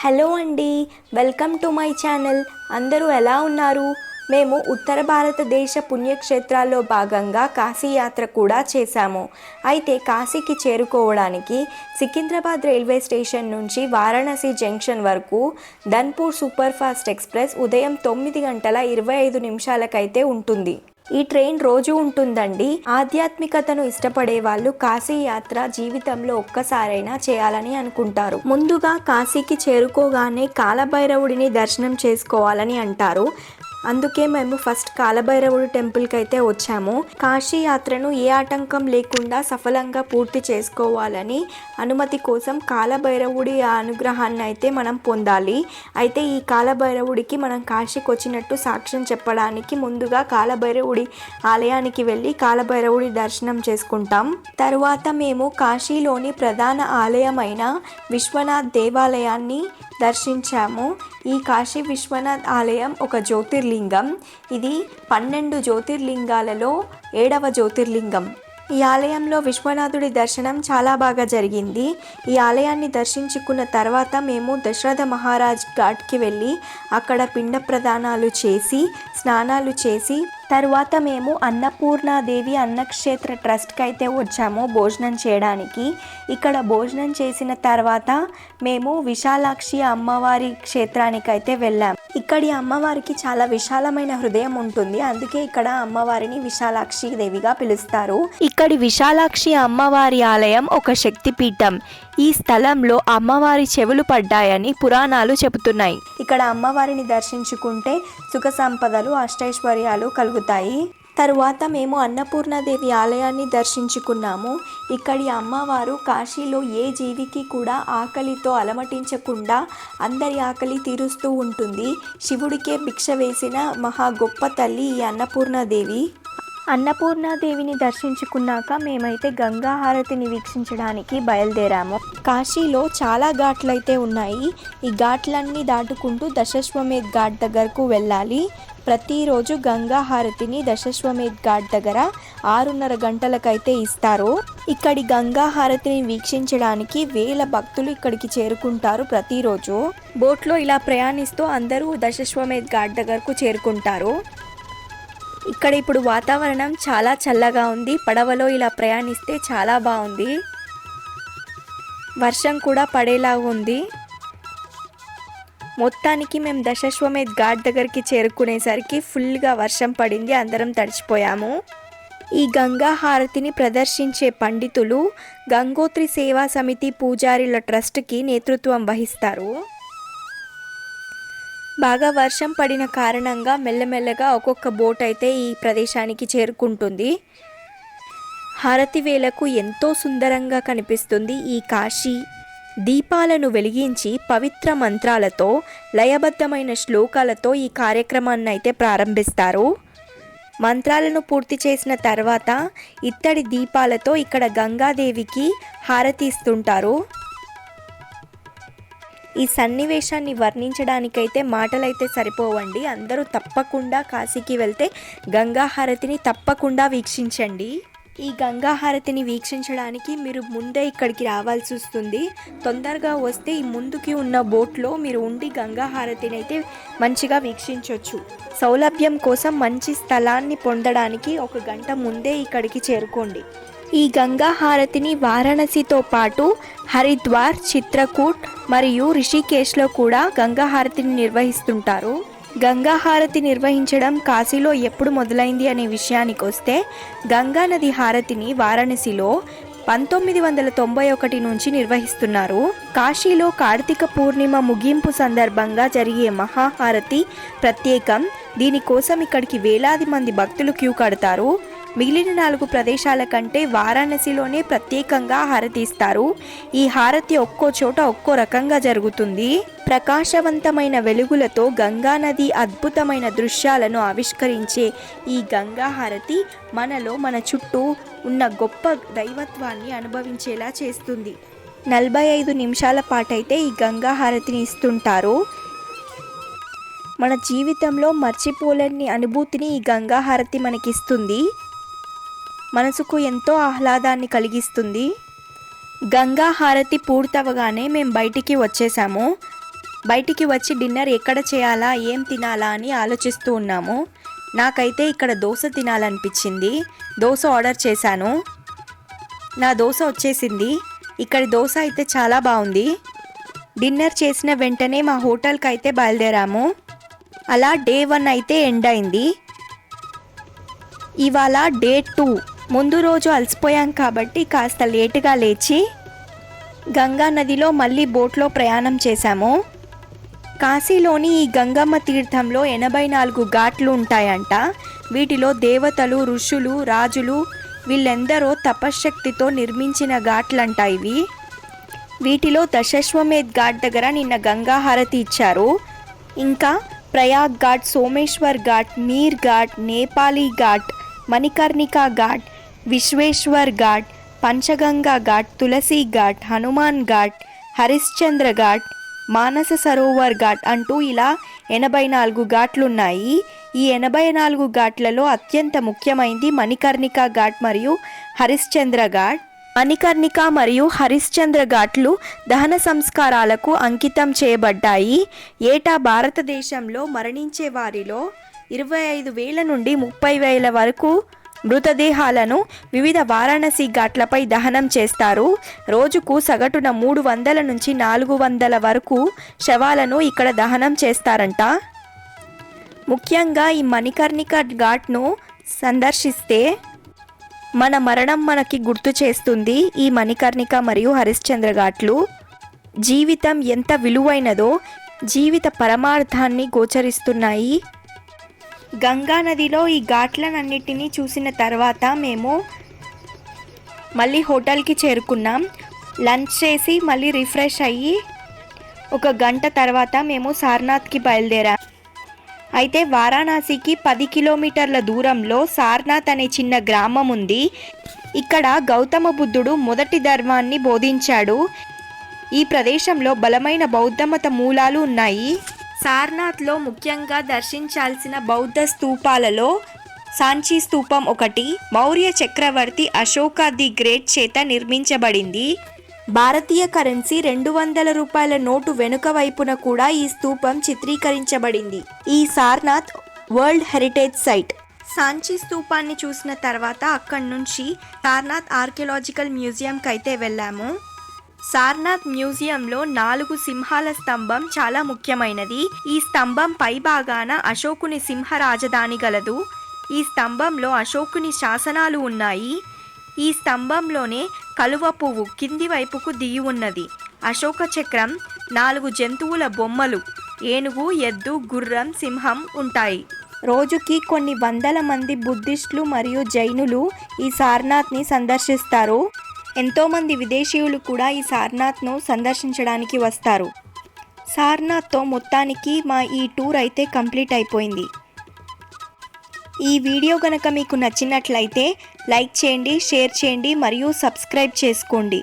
Hello అండి, welcome to my channel. అందరూ ఎలా ఉన్నారు? మేము ఉత్తర భారతదేశ పుణ్యక్షేత్రాల్లో భాగంగా కాశీ యాత్ర కూడా చేశాము. అయితే కాశీకి చేరుకోవడానికి సికింద్రాబాద్ రైల్వే స్టేషన్ నుంచి వారణాసి జంక్షన్ వరకు ధన్పూర్ సూపర్ ఫాస్ట్ ఎక్స్ప్రెస్ ఉదయం 9:25 ఉంటుంది. ఈ ట్రైన్ రోజు ఉంటుందండి. ఆధ్యాత్మికతను ఇష్టపడే వాళ్ళు కాశీ యాత్ర జీవితంలో ఒక్కసారైనా చేయాలని అనుకుంటారు. ముందుగా కాశీకి చేరుకోగానే కాలభైరవుడిని దర్శనం చేసుకోవాలని అంటారు. అందుకే మేము ఫస్ట్ కాలభైరవుడి టెంపుల్కి అయితే వచ్చాము. కాశీ యాత్రను ఏ ఆటంకం లేకుండా సఫలంగా పూర్తి చేసుకోవాలని అనుమతి కోసం కాలభైరవుడి అనుగ్రహాన్ని అయితే మనం పొందాలి. అయితే ఈ కాలభైరవుడికి మనం కాశీకి వచ్చినట్టు సాక్ష్యం చెప్పడానికి ముందుగా కాలభైరవుడి ఆలయానికి వెళ్ళి కాలభైరవుడి దర్శనం చేసుకుంటాం. తరువాత మేము కాశీలోని ప్రధాన ఆలయమైన విశ్వనాథ్ దేవాలయాన్ని దర్శించాము. ఈ కాశీ విశ్వనాథ్ ఆలయం ఒక జ్యోతిర్లింగం. ఇది 12 జ్యోతిర్లింగాలలో 7వ జ్యోతిర్లింగం. ఈ ఆలయంలో విశ్వనాథుడి దర్శనం చాలా బాగా జరిగింది. ఈ ఆలయాన్ని దర్శించుకున్న తర్వాత మేము దశరథ మహారాజ్ ఘాట్కి వెళ్ళి అక్కడ పిండ ప్రదానాలు చేసి స్నానాలు చేసి తర్వాత మేము అన్నపూర్ణాదేవి అన్నక్షేత్ర ట్రస్ట్కి అయితే వచ్చాము భోజనం చేయడానికి. ఇక్కడ భోజనం చేసిన తర్వాత మేము విశాలాక్షి అమ్మవారి క్షేత్రానికి అయితే వెళ్ళాం. ఇక్కడి అమ్మవారికి చాలా విశాలమైన హృదయం ఉంటుంది. అందుకే ఇక్కడ అమ్మవారిని విశాలాక్షి దేవిగా పిలుస్తారు. ఇక్కడి విశాలాక్షి అమ్మవారి ఆలయం ఒక శక్తిపీఠం. ఈ స్థలంలో అమ్మవారి చెవులు పడ్డాయని పురాణాలు చెబుతున్నాయి. ఇక్కడ అమ్మవారిని దర్శించుకుంటే సుఖ సంపదలు అష్టైశ్వర్యాలు కలుగుతాయి. తరువాత మేము అన్నపూర్ణాదేవి ఆలయాన్ని దర్శించుకున్నాము. ఇక్కడి అమ్మవారు కాశీలో ఏ జీవికి కూడా ఆకలితో అలమటించకుండా అందరి ఆకలి తీరుస్తూ ఉంటుంది. శివుడికే భిక్ష వేసిన మహా గొప్ప తల్లి ఈ అన్నపూర్ణాదేవి. అన్నపూర్ణాదేవిని దర్శించుకున్నాక మేమైతే గంగా హారతిని వీక్షించడానికి బయలుదేరాము. కాశీలో చాలా ఘాట్లు అయితే ఉన్నాయి. ఈ ఘాట్లన్నీ దాటుకుంటూ దశాశ్వమేధ్ ఘాట్ దగ్గరకు వెళ్ళాలి. ప్రతిరోజు గంగా హారతిని దశాశ్వమేధ్ ఘాట్ దగ్గర 6:30 గంటలకైతే ఇస్తారు. ఇక్కడి గంగా హారతిని వీక్షించడానికి వేల భక్తులు ఇక్కడికి చేరుకుంటారు. ప్రతిరోజు బోట్లో ఇలా ప్రయాణిస్తూ అందరూ దశాశ్వమేధ్ ఘాట్ దగ్గరకు చేరుకుంటారు. ఇక్కడ ఇప్పుడు వాతావరణం చాలా చల్లగా ఉంది. పడవలో ఇలా ప్రయాణిస్తే చాలా బాగుంది. వర్షం కూడా పడేలాగా ఉంది. మొత్తానికి మేము దశాశ్వమేధ్ ఘాట్ దగ్గరికి చేరుకునేసరికి ఫుల్గా వర్షం పడింది. అందరం తడిచిపోయాము. ఈ గంగా హారతిని ప్రదర్శించే పండితులు గంగోత్రి సేవా సమితి పూజారుల ట్రస్ట్కి నేతృత్వం వహిస్తారు. బాగా వర్షం పడిన కారణంగా మెల్లమెల్లగా ఒక్కొక్క బోట్ అయితే ఈ ప్రదేశానికి చేరుకుంటుంది. హారతి వేళకు ఎంతో సుందరంగా కనిపిస్తుంది ఈ కాశీ. దీపాలను వెలిగించి పవిత్ర మంత్రాలతో లయబద్ధమైన శ్లోకాలతో ఈ కార్యక్రమాన్ని అయితే ప్రారంభిస్తారు. మంత్రాలను పూర్తి చేసిన తర్వాత ఇత్తడి దీపాలతో ఇక్కడ గంగాదేవికి హారతి ఇస్తుంటారు. ఈ సన్నివేశాన్ని వర్ణించడానికైతే మాటలైతే సరిపోవండి. అందరూ తప్పకుండా కాశీకి వెళ్తే గంగా హారతిని తప్పకుండా వీక్షించండి. ఈ గంగా హారతిని వీక్షించడానికి మీరు ముందే ఇక్కడికి రావాల్సి వస్తుంది. తొందరగా వస్తే ఈ ముందుకి ఉన్న బోట్లో మీరు ఉండి గంగా హారతిని అయితే మంచిగా వీక్షించవచ్చు. సౌలభ్యం కోసం మంచి స్థలాన్ని పొందడానికి 1 గంట ముందే ఇక్కడికి చేరుకోండి. ఈ గంగా హారతిని వారణాసితో పాటు హరిద్వార్, చిత్రకూట్ మరియు రిషికేశ్లో కూడా గంగా హారతిని నిర్వహిస్తుంటారు. గంగా హారతి నిర్వహించడం కాశీలో ఎప్పుడు మొదలైంది అనే విషయానికి వస్తే గంగా నది హారతిని వారణాసిలో 1991 నుంచి నిర్వహిస్తున్నారు. కాశీలో కార్తీక పూర్ణిమ ముగింపు సందర్భంగా జరిగే మహాహారతి ప్రత్యేకం. దీనికోసం ఇక్కడికి వేలాది మంది భక్తులు క్యూ కడతారు. మిగిలిన 4 ప్రదేశాల కంటే వారణాసిలోనే ప్రత్యేకంగా హారతి ఇస్తారు. ఈ హారతి ఒక్కో చోట ఒక్కో రకంగా జరుగుతుంది. ప్రకాశవంతమైన వెలుగులతో గంగా నది అద్భుతమైన దృశ్యాలను ఆవిష్కరించే ఈ గంగా హారతి మనలో మన చుట్టూ ఉన్న గొప్ప దైవత్వాన్ని అనుభవించేలా చేస్తుంది. 45 నిమిషాల పాటైతే ఈ గంగా హారతిని ఇస్తుంటారు. మన జీవితంలో మర్చిపోలేని అనుభూతిని ఈ గంగా హారతి మనకిస్తుంది. మనసుకు ఎంతో ఆహ్లాదాన్ని కలిగిస్తుంది. గంగా హారతి పూర్తవగానే మేము బయటికి వచ్చేసాము. బయటికి వచ్చి డిన్నర్ ఎక్కడ చేయాలా, ఏం తినాలా అని ఆలోచిస్తూ ఉన్నాము. నాకైతే ఇక్కడ దోశ తినాలనిపించింది. దోశ ఆర్డర్ చేశాను. నా దోశ వచ్చేసింది. ఇక్కడి దోశ అయితే చాలా బాగుంది. డిన్నర్ చేసిన వెంటనే మా హోటల్కి అయితే బయలుదేరాము. అలా డే 1 అయితే ఎండ్ అయింది. ఇవాళ డే 2. ముందు రోజు అలసిపోయాం కాబట్టి కాస్త లేటుగా లేచి గంగా నదిలో మళ్ళీ బోట్లో ప్రయాణం చేశాము. కాశీలోని ఈ గంగమ్మ తీర్థంలో 84 ఘాట్లు ఉంటాయంట. వీటిలో దేవతలు, ఋషులు, రాజులు వీళ్ళెందరో తపశ్శక్తితో నిర్మించిన ఘాట్లంట ఇవి. వీటిలో దశాశ్వమేధ్ ఘాట్ దగ్గర నిన్న గంగా హారతి ఇచ్చారు. ఇంకా ప్రయాగ్ ఘాట్, సోమేశ్వర్ ఘాట్, మీర్ ఘాట్, నేపాలీ ఘాట్, మణికర్ణికా ఘాట్, విశ్వేశ్వర్ ఘాట్, పంచగంగా ఘాట్, తులసి ఘాట్, హనుమాన్ ఘాట్, హరిశ్చంద్ర ఘాట్, మానస సరోవర్ ఘాట్ అంటూ ఇలా 84 ఘాట్లున్నాయి. ఈ 84 ఘాట్లలో అత్యంత ముఖ్యమైనది మణికర్ణికా ఘాట్ మరియు హరిశ్చంద్ర ఘాట్. మణికర్ణిక మరియు హరిశ్చంద్ర ఘాట్లు దహన సంస్కారాలకు అంకితం చేయబడ్డాయి. ఏటా భారతదేశంలో మరణించే వారిలో 25,000 నుండి 30,000 వరకు మృతదేహాలను వివిధ వారణాసి ఘాట్లపై దహనం చేస్తారు. రోజుకు సగటున 300 నుంచి 400 వరకు శవాలను ఇక్కడ దహనం చేస్తారంట. ముఖ్యంగా ఈ మణికర్ణిక ఘాట్ను సందర్శిస్తే మన మరణం మనకి గుర్తు చేస్తుంది. ఈ మణికర్ణిక మరియు హరిశ్చంద్ర ఘాట్లు జీవితం ఎంత విలువైనదో జీవిత పరమార్థాన్ని గోచరిస్తున్నాయి. గంగా నదిలో ఈ ఘాట్లన్నిటినీ చూసిన తర్వాత మేము మళ్ళీ హోటల్కి చేరుకున్నాం. లంచ్ చేసి మళ్ళీ రిఫ్రెష్ అయ్యి 1 గంట తర్వాత మేము సారనాథ్కి బయలుదేరాం. అయితే వారణాసికి 10 కిలోమీటర్ల దూరంలో సారనాథ్ అనే చిన్న గ్రామం ఉంది. ఇక్కడ గౌతమ బుద్ధుడు మొదటి ధర్మాన్ని బోధించాడు. ఈ ప్రదేశంలో బలమైన బౌద్ధమత మూలాలు ఉన్నాయి. సారనాథ్లో ముఖ్యంగా దర్శించాల్సిన బౌద్ధ స్తూపాలలో సాంచి స్తూపం ఒకటి. మౌర్య చక్రవర్తి అశోక ది గ్రేట్ చేత నిర్మించబడింది. భారతీయ కరెన్సీ 200 రూపాయల నోటు వెనుక వైపున కూడా ఈ స్తూపం చిత్రీకరించబడింది. ఈ Sarnath world heritage site. Sanchi స్తూపాన్ని చూసిన తర్వాత అక్కడి నుంచి సారనాథ్ ఆర్కియలాజికల్ మ్యూజియంకి అయితే వెళ్ళాము. సారనాథ్ మ్యూజియంలో 4 సింహాల స్తంభం చాలా ముఖ్యమైనది. ఈ స్తంభం పై భాగాన అశోకుని సింహ రాజధాని గలదు. ఈ స్తంభంలో అశోకుని శాసనాలు ఉన్నాయి. ఈ స్తంభంలోనే కలువ పువ్వు కింది వైపుకు దిగి ఉన్నది. అశోక చక్రం, 4 జంతువుల బొమ్మలు, ఏనుగు, ఎద్దు, గుర్రం, సింహం ఉంటాయి. రోజుకి కొన్ని వందల మంది బుద్ధిస్టులు మరియు జైనులు ఈ సారనాథ్ని సందర్శిస్తారు. ఎంతోమంది విదేశీయులు కూడా ఈ సారనాథ్ను సందర్శించడానికి వస్తారు. సారనాథ్తో మొత్తానికి మా ఈ టూర్ అయితే కంప్లీట్ అయిపోయింది. ఈ వీడియో కనుక మీకు నచ్చినట్లయితే లైక్ చేయండి, షేర్ చేయండి మరియు సబ్స్క్రైబ్ చేసుకోండి.